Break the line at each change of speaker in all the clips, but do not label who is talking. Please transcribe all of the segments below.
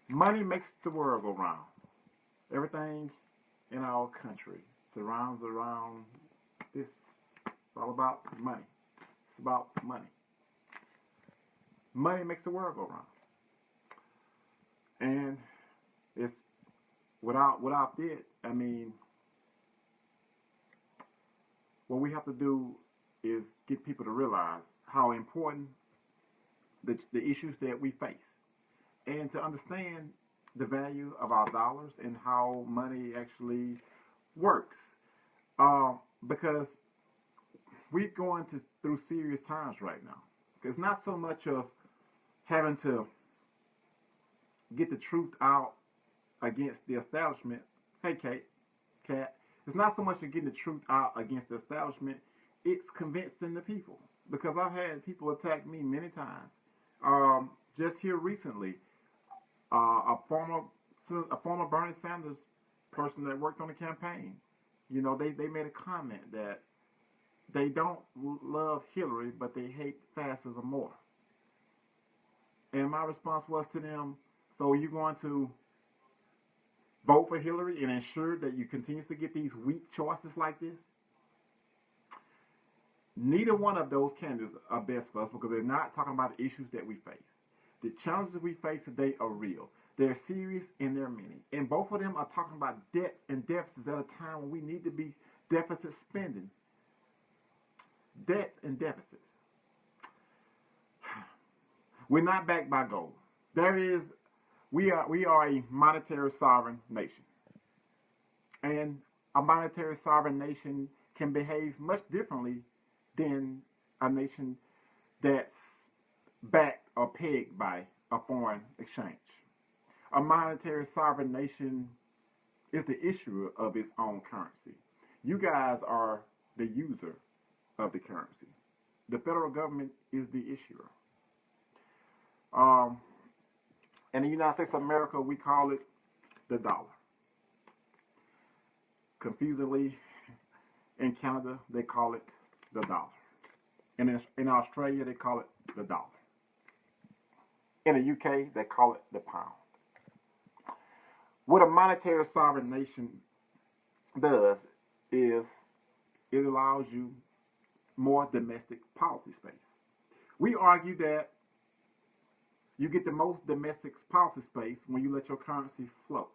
Money makes the world go round. Everything in our country surrounds around this. It's all about money. It's about money. Money makes the world go round. And it's without it, I mean, what we have to do is get people to realize how important the issues that we face and to understand the value of our dollars and how money actually works. Because we're going through serious times right now. It's not so much of having to get the truth out against the establishment. Hey, Cat. It's not so much of getting the truth out against the establishment. It's convincing the people. Because I've had people attack me many times. Just here recently, a former Bernie Sanders person that worked on the campaign, they made a comment that they don't love Hillary, but they hate fascism more. And my response was to them, so you're going to vote for Hillary and ensure that you continue to get these weak choices like this? Neither one of those candidates are best for us because they're not talking about the issues that we face. The challenges we face today are real. They're serious and they're many. And both of them are talking about debts and deficits at a time when we need to be deficit spending. Debts and deficits. We're not backed by gold. We are a monetary sovereign nation. And a monetary sovereign nation can behave much differently than a nation that's backed or pegged by a foreign exchange. A monetary sovereign nation is the issuer of its own currency. You guys are the user of the currency. The federal government is the issuer. In the United States of America, we call it the dollar. Confusingly, in Canada, they call it the dollar. And in Australia, they call it the dollar. In the UK, they call it the pound. What a monetary sovereign nation does is it allows you more domestic policy space. We argue that you get the most domestic policy space when you let your currency float.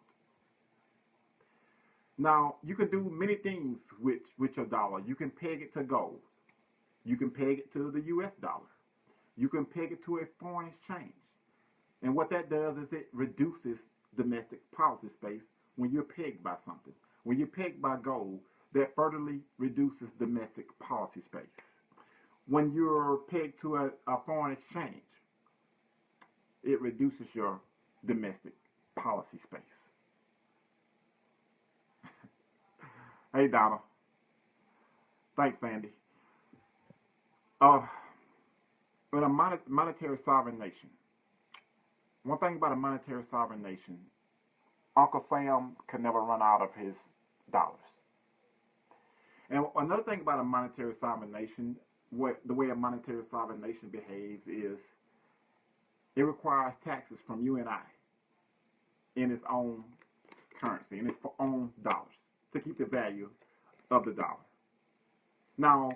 Now, you can do many things with your dollar. You can peg it to gold. You can peg it to the US dollar. You can peg it to a foreign exchange. And what that does is it reduces domestic policy space when you're pegged by something. When you're pegged by gold, that furtherly reduces domestic policy space. When you're pegged to a foreign exchange, it reduces your domestic policy space. Hey, Donna. Thanks, Sandy. But a monetary sovereign nation. One thing about a monetary sovereign nation, Uncle Sam can never run out of his dollars. And another thing about a monetary sovereign nation, the way a monetary sovereign nation behaves is it requires taxes from you and I in its own currency, in its own dollars, to keep the value of the dollar. Now,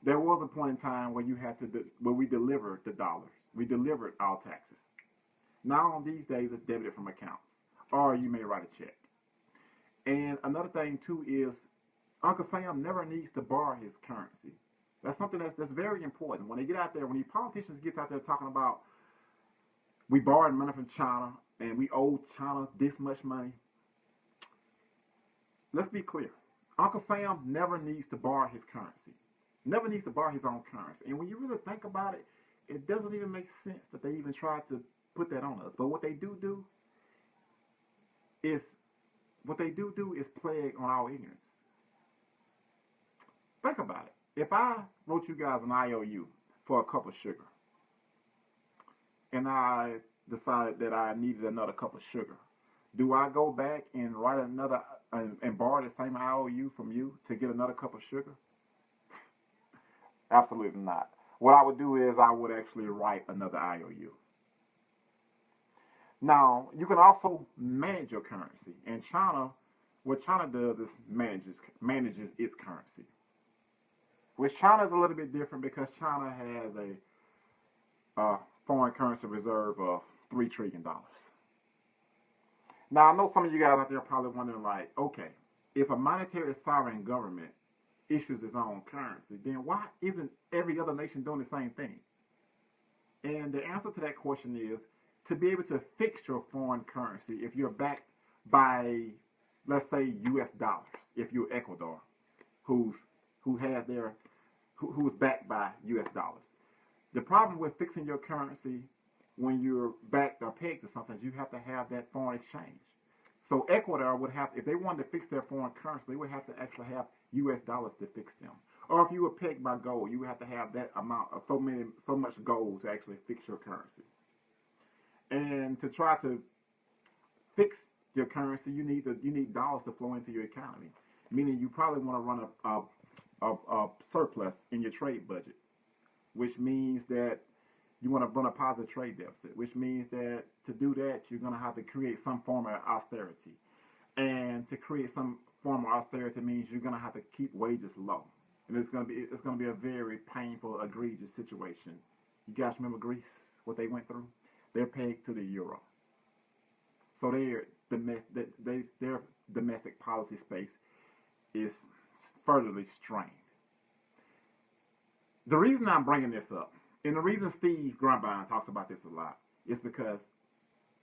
there was a point in time where where we delivered the dollars. We delivered our taxes. Now, these days, it's debited from accounts, or you may write a check. And another thing too is Uncle Sam never needs to borrow his currency. That's something that's very important. When they get out there, when the politicians get out there talking about we borrowed money from China and we owe China this much money, let's be clear. Uncle Sam never needs to borrow his currency. Never needs to borrow his own currency. And when you really think about it, it doesn't even make sense that they even try to put that on us. But what they do is plague on our ignorance. Think about it. If I wrote you guys an IOU for a cup of sugar, and I decided that I needed another cup of sugar, do I go back and write another and borrow the same IOU from you to get another cup of sugar? Absolutely not. What I would do is I would actually write another IOU. Now, you can also manage your currency. And China, what China does is manages its currency. Which China is a little bit different because China has a foreign currency reserve of $3 trillion. Now, I know some of you guys out there are probably wondering, like, okay, if a monetary sovereign government issues its own currency, then why isn't every other nation doing the same thing? And the answer to that question is to be able to fix your foreign currency if you're backed by, let's say, U.S. dollars. If you're Ecuador, who's who has their who's backed by U.S. dollars. The problem with fixing your currency when you're backed or pegged to something is you have to have that foreign exchange. So Ecuador would have, if they wanted to fix their foreign currency, they would have to actually have U.S. dollars to fix them. Or if you were pegged by gold, you would have to have that amount of so much gold to actually fix your currency. And to try to fix your currency, you need dollars to flow into your economy. Meaning you probably want to run a surplus in your trade budget, which means that you want to run a positive trade deficit, which means that to do that, you're going to have to create some form of austerity. And to create some form of austerity means you're going to have to keep wages low. And it's going to be a very painful, egregious situation. You guys remember Greece, what they went through? They're pegged to the euro. So their domestic policy space is furtherly strained. The reason I'm bringing this up, and the reason Steve Grumbine talks about this a lot, is because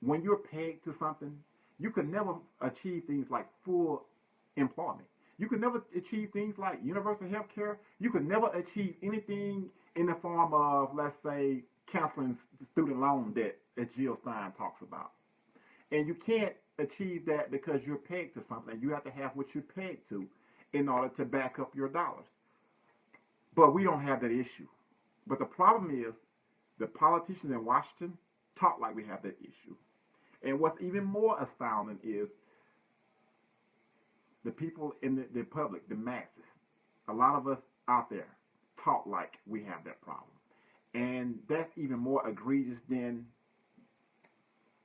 when you're pegged to something, you can never achieve things like full employment. You could never achieve things like universal health care. You could never achieve anything in the form of, let's say, canceling student loan debt, as Jill Stein talks about. And you can't achieve that because you're pegged to something. You have to have what you're pegged to in order to back up your dollars. But we don't have that issue. But the problem is the politicians in Washington talk like we have that issue. And what's even more astounding is the people in the public, the masses, a lot of us out there talk like we have that problem. And that's even more egregious than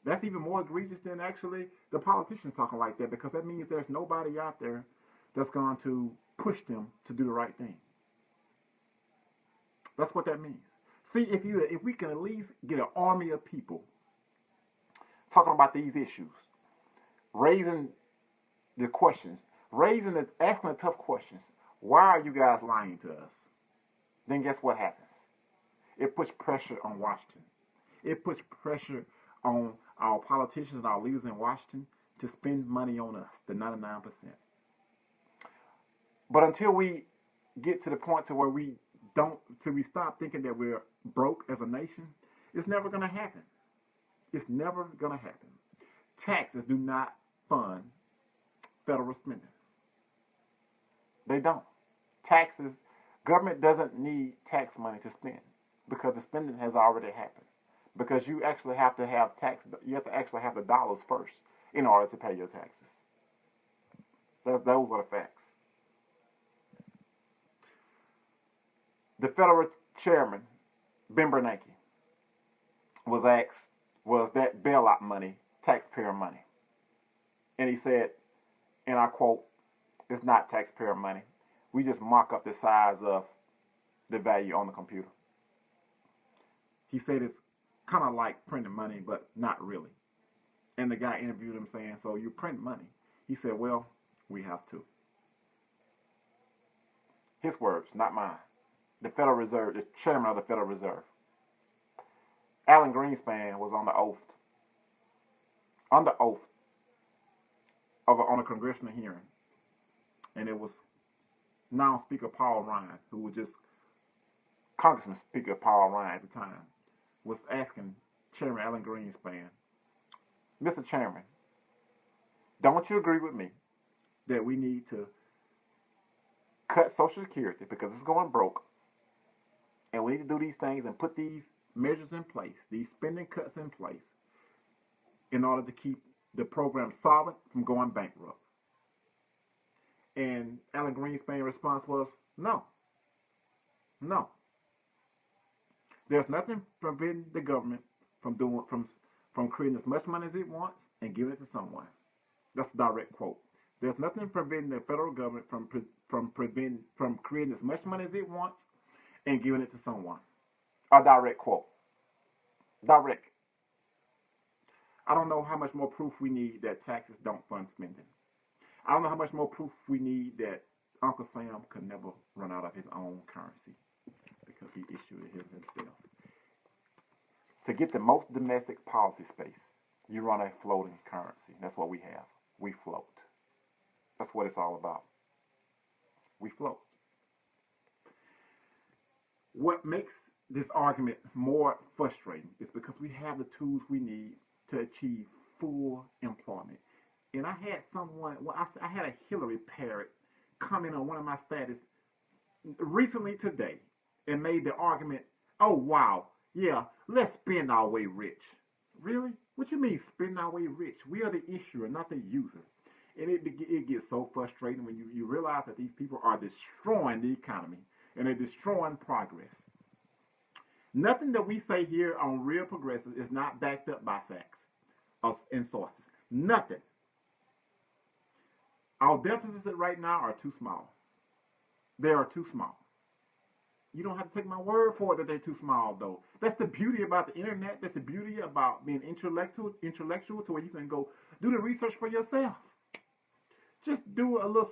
actually the politicians talking like that, because that means there's nobody out there that's going to push them to do the right thing. That's what that means. See, if we can at least get an army of people talking about these issues, raising the questions, asking the tough questions. Why are you guys lying to us? Then guess what happens? It puts pressure on Washington. It puts pressure on our politicians and our leaders in Washington to spend money on us, the 99%. But until we get to the point to where we stop thinking that we're broke as a nation, it's never going to happen. It's never going to happen. Taxes do not fund federal spending. They don't. Government doesn't need tax money to spend because the spending has already happened. Because you actually have to have you have to actually have the dollars first in order to pay your taxes. Those are the facts. The federal chairman, Ben Bernanke, was asked, was that bailout money taxpayer money? And he said, and I quote, "It's not taxpayer money. We just mark up the size of the value on the computer." He said it's kind of like printing money, but not really. And the guy interviewed him saying, "So you print money?" He said, "Well, we have to." His words, not mine. The Federal Reserve, the chairman of the Federal Reserve, Alan Greenspan, was on a congressional hearing, and it was now Speaker Paul Ryan, who was just Congressman Speaker Paul Ryan at the time, was asking Chairman Alan Greenspan, "Mr. Chairman, don't you agree with me that we need to cut Social Security because it's going broke, and we need to do these things and put these measures in place, these spending cuts in place, in order to keep the program solvent from going bankrupt?" And Alan Greenspan's response was, no. There's nothing preventing the government from from creating as much money as it wants and giving it to someone. That's a direct quote. There's nothing preventing the federal government from creating as much money as it wants and giving it to someone. A direct quote. Direct. I don't know how much more proof we need that taxes don't fund spending. I don't know how much more proof we need that Uncle Sam could never run out of his own currency because he issued it himself. To get the most domestic policy space, you run a floating currency. That's what we have. We float. That's what it's all about. We float. What makes this argument more frustrating is because we have the tools we need to achieve full employment. And I had someone, I had a Hillary parrot comment on one of my status recently today and made the argument, oh wow, yeah, let's spend our way rich. Really? What you mean spend our way rich? We are the issuer, not the user. And it gets so frustrating when you realize that these people are destroying the economy and they're destroying progress. Nothing that we say here on Real Progressive is not backed up by facts and sources. Nothing. Our deficits right now are too small. They are too small. You don't have to take my word for it that they're too small, though. That's the beauty about the internet. That's the beauty about being intellectual to where you can go do the research for yourself. Just do a little.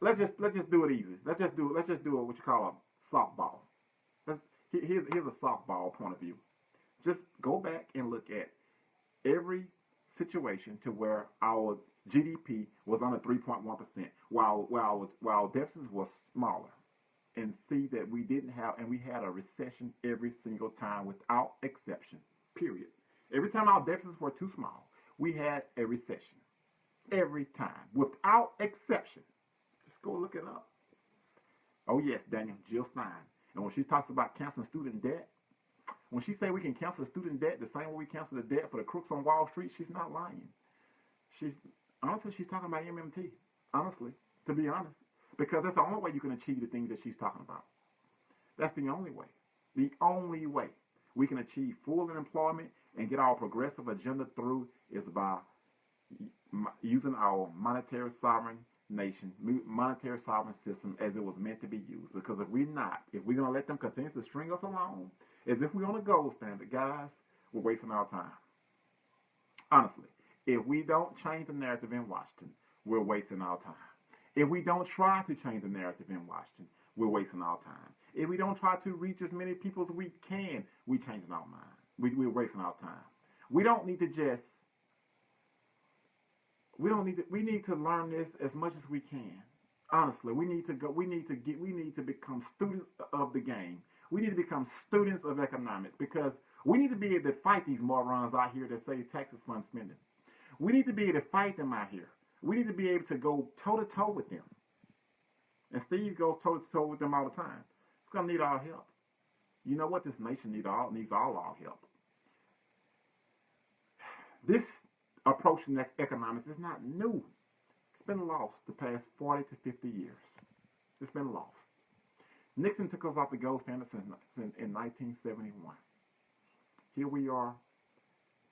Let's just do it easy. Let's just do what you call a softball. Here's a softball point of view. Just go back and look at every situation to where our GDP was under 3.1%, while deficits was smaller, and see that we had a recession every single time without exception. Period. Every time our deficits were too small, we had a recession. Every time, without exception. Just go look it up. Oh yes, Daniel, Jill Stein. And when she talks about canceling student debt, when she say we can cancel student debt the same way we cancel the debt for the crooks on Wall Street, she's not lying. She's talking about MMT. Honestly, to be honest, because that's the only way you can achieve the things that she's talking about. That's the only way. The only way we can achieve full employment and get our progressive agenda through is by using our monetary sovereign system as it was meant to be used. Because if we're going to let them continue to string us along as if we're on a gold standard, guys, we're wasting our time. Honestly, if we don't change the narrative in Washington, we're wasting our time. If we don't try to change the narrative in Washington, we're wasting our time. If we don't try to reach as many people as we can, we're changing our mind. We're wasting our time. We need to learn this as much as we can. Honestly, we need to become students of the game. We need to become students of economics because we need to be able to fight these morons out here that say taxes fund spending. We need to be able to fight them out here. We need to be able to go toe-to-toe with them. And Steve goes toe-to-toe with them all the time. It's going to need our help. You know what? This nation needs all our help. This approach to economics is not new. It's been lost the past 40 to 50 years. It's been lost. Nixon took us off the gold standard in 1971. Here we are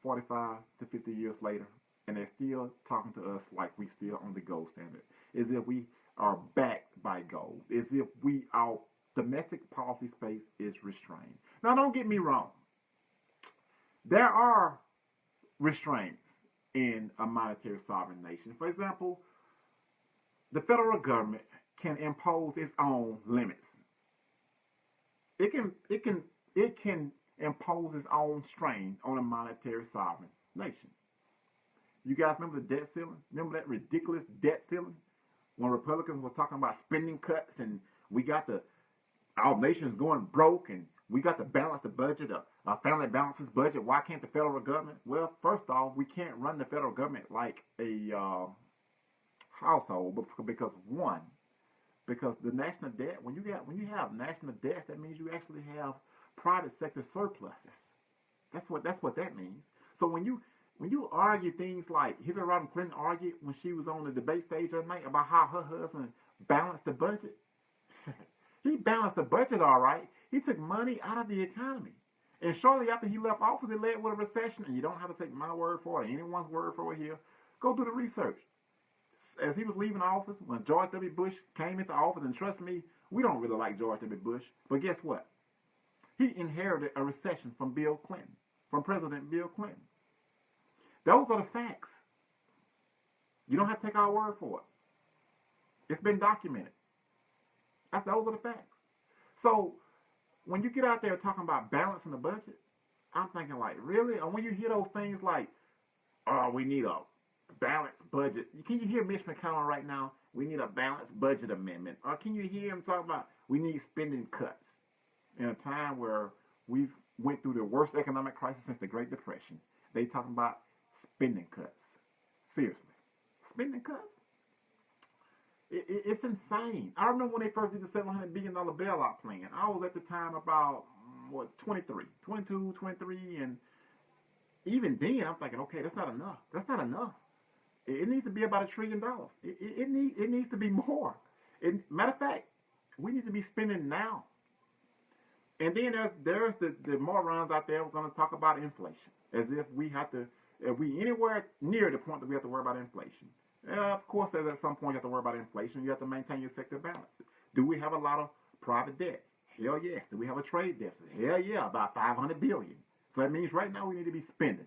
45 to 50 years later, and they're still talking to us like we still on the gold standard, as if we are backed by gold, as if our domestic policy space is restrained. Now, don't get me wrong. There are restraints in a monetary sovereign nation. For example, the federal government can impose its own limits. It can impose its own strain on a monetary sovereign nation. You guys remember the debt ceiling? Remember that ridiculous debt ceiling? When Republicans were talking about spending cuts and our nation's going broke and we got to balance the budget, a family balances budget. Why can't the federal government? Well, first off, we can't run the federal government like a household because the national debt, when you have national debts, that means you actually have private sector surpluses. That's what that means. So when you argue things like Hillary Rodham Clinton argued when she was on the debate stage that night about how her husband balanced the budget, he balanced the budget all right. He took money out of the economy And shortly after he left office, it led with a recession. And you don't have to take my word for it, or anyone's word for it here. Go do the research. As he was leaving office, when George W. Bush came into office, and trust me, we don't really like George W. Bush, but guess what? He inherited a recession from Bill Clinton, from President Bill Clinton. Those are the facts. You don't have to take our word for it. It's been documented. Those are the facts. So when you get out there talking about balancing the budget, I'm thinking like, really? Or when you hear those things like, oh, we need a balanced budget. Can you hear Mitch McConnell right now? We need a balanced budget amendment. Or can you hear him talk about we need spending cuts in a time where we've went through the worst economic crisis since the Great Depression? They talking about spending cuts. Seriously. Spending cuts? It's insane. I remember when they first did the $700 billion bailout plan. I was at the time about, 22, 23. And even then, I'm thinking, okay, that's not enough. That's not enough. It needs to be about $1 trillion. It needs to be more. Matter of fact, we need to be spending now. And then there's the morons out there who are going to talk about inflation. As if we anywhere near the point that we have to worry about inflation. Of course, at some point you have to worry about inflation. You have to maintain your sector balance. Do we have a lot of private debt? Hell yes. Do we have a trade deficit? Hell yeah, about $500 billion. So that means right now we need to be spending.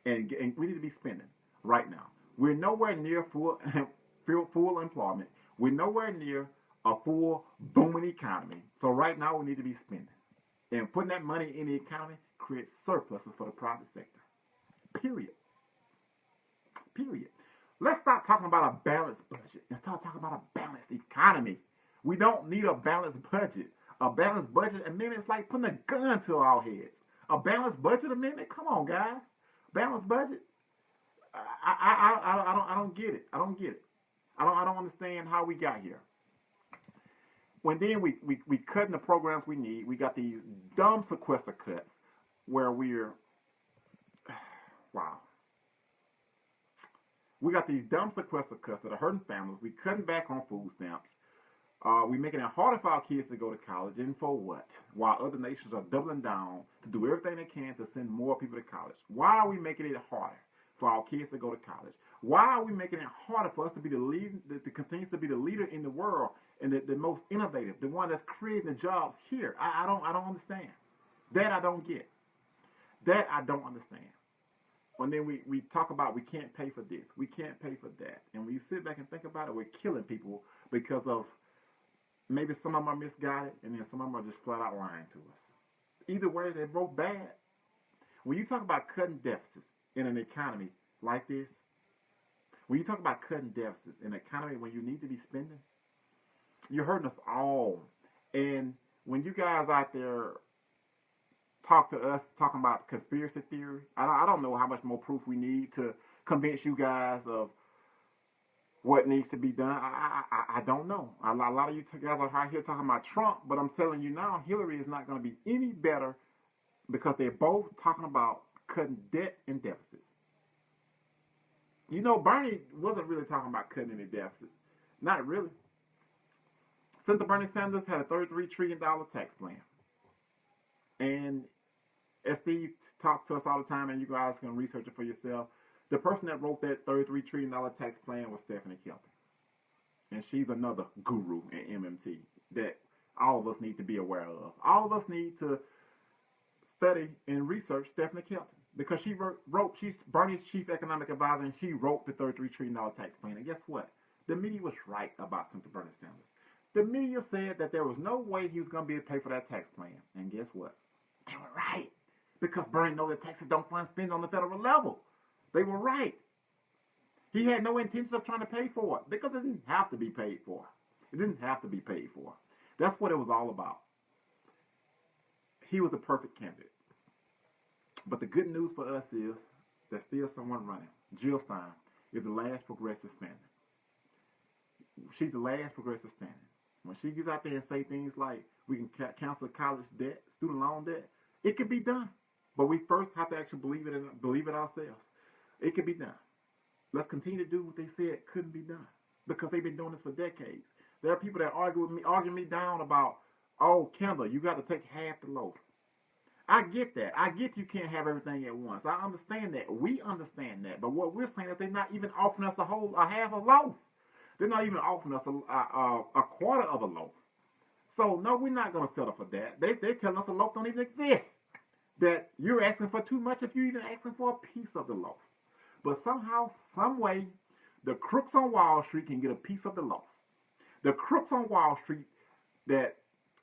And we need to be spending right now. We're nowhere near full employment. We're nowhere near a full booming economy. So right now we need to be spending. And putting that money in the economy creates surpluses for the private sector. Period. Let's stop talking about a balanced budget and start talking about a balanced economy. We don't need a balanced budget. A balanced budget amendment is like putting a gun to our heads. A balanced budget amendment? Come on, guys. Balanced budget? I don't get it. I don't get it. I don't understand how we got here. When then we cutting the programs we need, we got these dumb sequester cuts where we're wow. We got these dumb sequester cuts that are hurting families. We cutting back on food stamps. We making it harder for our kids to go to college, and for what? While other nations are doubling down to do everything they can to send more people to college. Why are we making it harder for our kids to go to college? Why are we making it harder for us to be the lead, to continue to be the leader in the world and the most innovative, the one that's creating the jobs here? I don't understand. That I don't get. That I don't understand. And then we talk about we can't pay for this, we can't pay for that. And when you sit back and think about it, we're killing people because of maybe some of them are misguided and then some of them are just flat out lying to us. Either way, they're both bad. When you talk about cutting deficits in an economy like this, when you talk about cutting deficits in an economy when you need to be spending, you're hurting us all. And when you guys out there talk to us talking about conspiracy theory, I don't know how much more proof we need to convince you guys of what needs to be done. I don't know. A lot of you guys are out here talking about Trump, but I'm telling you now, Hillary is not going to be any better because they're both talking about cutting debt and deficits. You know, Bernie wasn't really talking about cutting any deficits. Not really. Senator Bernie Sanders had a $33 trillion tax plan. And as Steve talks to us all the time, and you guys can research it for yourself, the person that wrote that $33 trillion tax plan was Stephanie Kelton. And she's another guru in MMT that all of us need to be aware of. All of us need to study and research Stephanie Kelton because she's Bernie's chief economic advisor, and she wrote the $33 trillion tax plan. And guess what? The media was right about Senator Bernie Sanders. The media said that there was no way he was going to be able to pay for that tax plan. And guess what? They were right. Because Bernie knows that taxes don't fund spending on the federal level. They were right. He had no intention of trying to pay for it because it didn't have to be paid for. It didn't have to be paid for. That's what it was all about. He was the perfect candidate. But the good news for us is there's still someone running. Jill Stein is the last progressive standing. She's the last progressive standing. When she gets out there and say things like we can cancel college debt, student loan debt, it can be done. But we first have to actually believe it ourselves. It can be done. Let's continue to do what they said couldn't be done because they've been doing this for decades. There are people that argue me down about, oh, Kendall, you got to take half the loaf. I get that. I get you can't have everything at once. I understand that. We understand that. But what we're saying is they're not even offering us a half a loaf. They're not even offering us a quarter of a loaf. So no, we're not going to settle for that. They're telling us the loaf don't even exist. That you're asking for too much if you're even asking for a piece of the loaf. But somehow, some way, the crooks on Wall Street can get a piece of the loaf. The crooks on Wall Street, that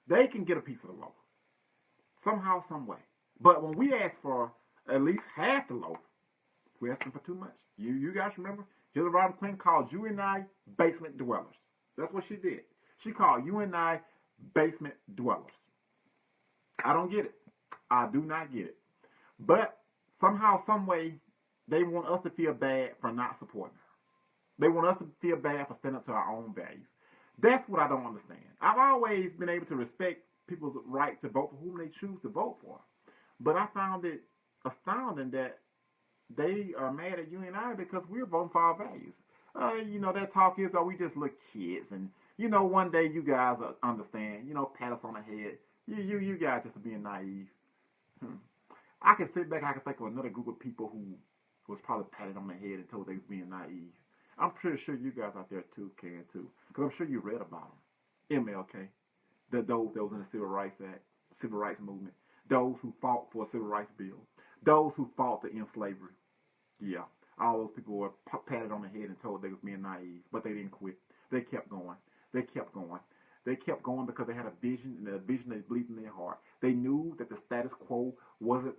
they can get a piece of the loaf. Somehow, some way. But when we ask for at least half the loaf, we're asking for too much. You guys remember? Hillary Rodham Clinton called you and I basement dwellers. That's what she did. She called you and I basement dwellers. I don't get it. I do not get it. But somehow, some way, they want us to feel bad for not supporting her. They want us to feel bad for standing up to our own values. That's what I don't understand. I've always been able to respect people's right to vote for whom they choose to vote for. But I found it astounding that they are mad at you and I because we're voting for our values. Their talk is, we just look kids. And, one day you guys will understand, pat us on the head. You guys just being naive. I can sit back, I can think of another group of people who was probably patted on the head and told they was being naive. I'm pretty sure you guys out there too can too. Because I'm sure you read about them. MLK. Those that was in the Civil Rights Act, Civil Rights Movement. Those who fought for a Civil Rights Bill. Those who fought to end slavery. Yeah. All those people were patted on the head and told they was being naive. But they didn't quit. They kept going. They kept going. They kept going because they had a vision, and a vision they believed in their heart. They knew that the status quo wasn't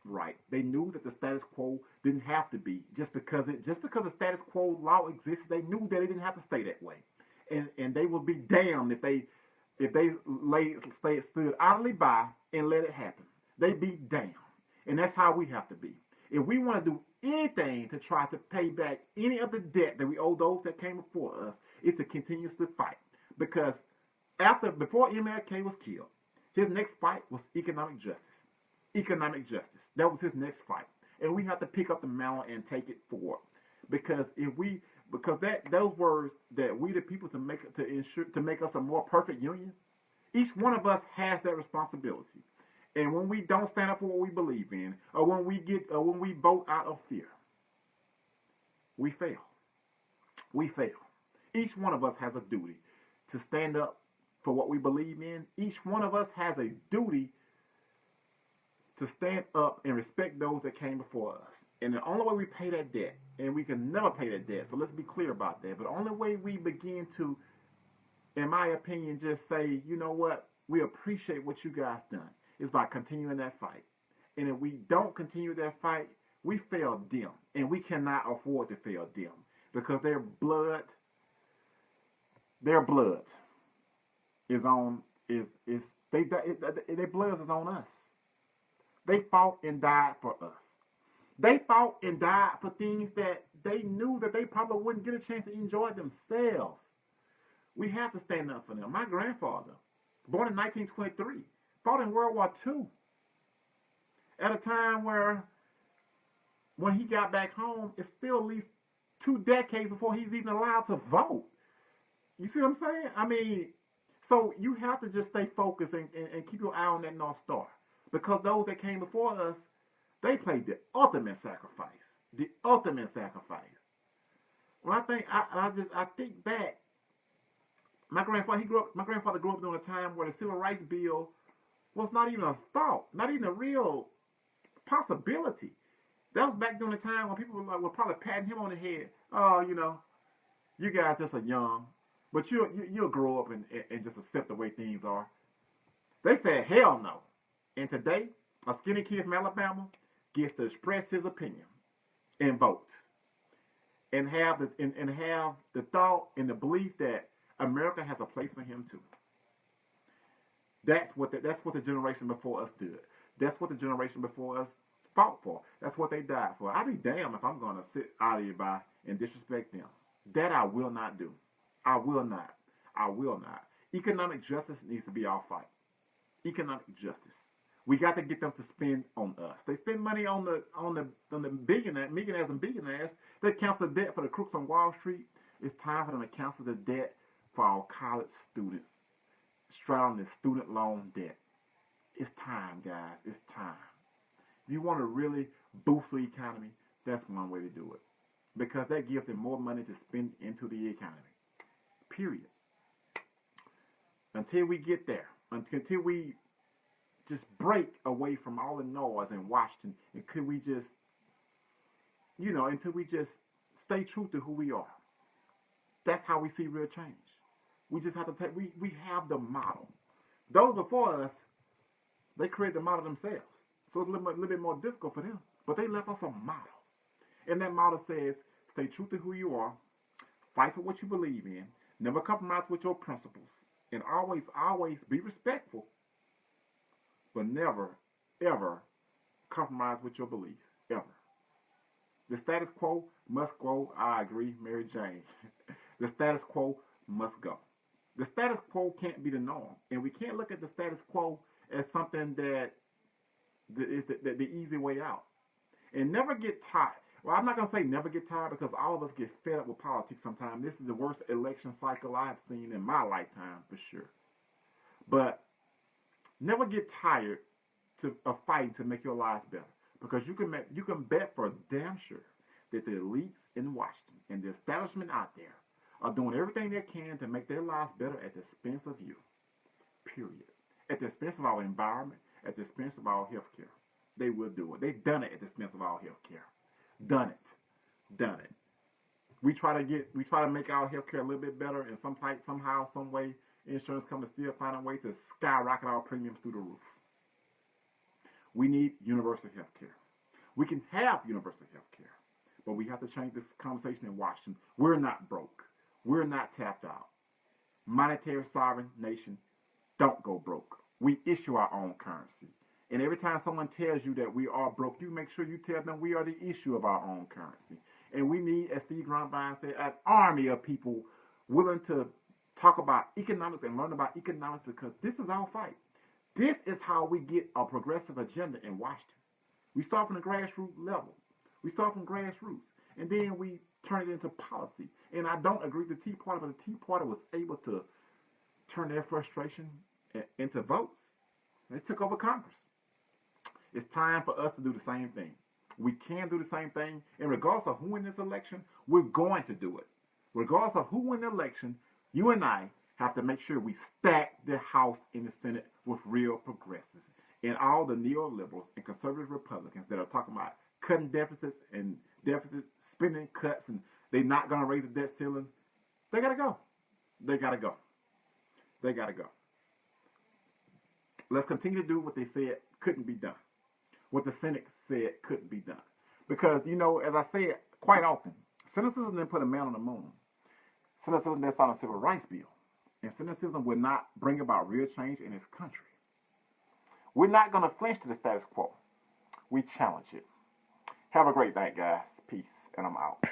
right. They knew that the status quo didn't have to be. Just because the status quo law exists, they knew that it didn't have to stay that way. And they would be damned if they stood idly by and let it happen. They'd be damned. And that's how we have to be. If we want to do anything to try to pay back any of the debt that we owe those that came before us, it's to continuously fight. Because before MLK was killed, his next fight was economic justice. Economic justice. That was his next fight. And we have to pick up the mantle and take it forward. Because those words that we the people to make us a more perfect union, each one of us has that responsibility. And when we don't stand up for what we believe in, or when we vote out of fear, we fail. We fail. Each one of us has a duty to stand up for what we believe in. Each one of us has a duty to stand up and respect those that came before us. And the only way we pay that debt, and we can never pay that debt, so let's be clear about that. But the only way we begin to, in my opinion, just say, you know what, we appreciate what you guys done, is by continuing that fight. And if we don't continue that fight, we fail them. And we cannot afford to fail them. Because their blood is on, their blood is on us. They fought and died for us. They fought and died for things that they knew that they probably wouldn't get a chance to enjoy themselves. We have to stand up for them. My grandfather, born in 1923, fought in World War II. At a time where, when he got back home, it's still at least 2 decades before he's even allowed to vote. You see what I'm saying? I mean, so you have to just stay focused and keep your eye on that North Star. Because those that came before us, they played the ultimate sacrifice. The ultimate sacrifice. When I think back, my grandfather grew up during a time where the Civil Rights Bill was not even a thought, not even a real possibility. That was back during the time when people were probably patting him on the head. Oh, you guys just are young, but you'll grow up and just accept the way things are. They said, hell no. And today, a skinny kid from Alabama gets to express his opinion and vote, and have the thought and the belief that America has a place for him too. That's what the generation before us did. That's what the generation before us fought for. That's what they died for. I'd be damned if I'm going to sit idly by and disrespect them. That I will not do. I will not. I will not. Economic justice needs to be our fight. Economic justice. We got to get them to spend on us. They spend money on the millionaires and billionaires. They cancel the debt for the crooks on Wall Street. It's time for them to cancel the debt for our college students, straddling the student loan debt. It's time, guys. It's time. If you want to really boost the economy, that's one way to do it. Because that gives them more money to spend into the economy. Period. Until we get there, until we just break away from all the noise in Washington, and could we just, until we just stay true to who we are. That's how we see real change. We just have to take, we have the model. Those before us, they created the model themselves. So it's a little bit more difficult for them. But they left us a model. And that model says, stay true to who you are, fight for what you believe in, never compromise with your principles, and always be respectful, but never, ever compromise with your beliefs, ever. The status quo must go. I agree, Mary Jane. The status quo must go. The status quo can't be the norm, and we can't look at the status quo as something that is the easy way out. And never get tired. Well, I'm not going to say never get tired because all of us get fed up with politics sometimes. This is the worst election cycle I've seen in my lifetime for sure. But never get tired of fighting to make your lives better. Because you can bet for damn sure that the elites in Washington and the establishment out there are doing everything they can to make their lives better at the expense of you. Period. At the expense of our environment, at the expense of our health care. They will do it. They've done it at the expense of our health care. Done it. We try to make our health care a little bit better, and somehow, some way, insurance companies still find a way to skyrocket our premiums through the roof. We need universal health care. We can have universal health care, but we have to change this conversation in Washington. We're not broke. We're not tapped out. Monetary sovereign nation, don't go broke. We issue our own currency. And every time someone tells you that we are broke, you make sure you tell them we are the issue of our own currency. And we need, as Steve Grunbein said, an army of people willing to talk about economics and learn about economics, because this is our fight. This is how we get a progressive agenda in Washington. We start from the grassroots level. We start from grassroots. And then we turn it into policy. And I don't agree with the Tea Party, but the Tea Party was able to turn their frustration into votes. They took over Congress. It's time for us to do the same thing. We can do the same thing. And regardless of who wins this election, we're going to do it. Regardless of who wins the election, you and I have to make sure we stack the House and the Senate with real progressives. And all the neoliberals and conservative Republicans that are talking about cutting deficits and deficit spending cuts, and they're not going to raise the debt ceiling, they got to go. They got to go. They got to go. Let's continue to do what they said couldn't be done. What the Senate said couldn't be done. Because, as I said quite often, cynicism didn't put a man on the moon. Cynicism didn't sign a civil rights bill. And cynicism would not bring about real change in this country. We're not going to flinch to the status quo. We challenge it. Have a great night, guys. Peace, and I'm out.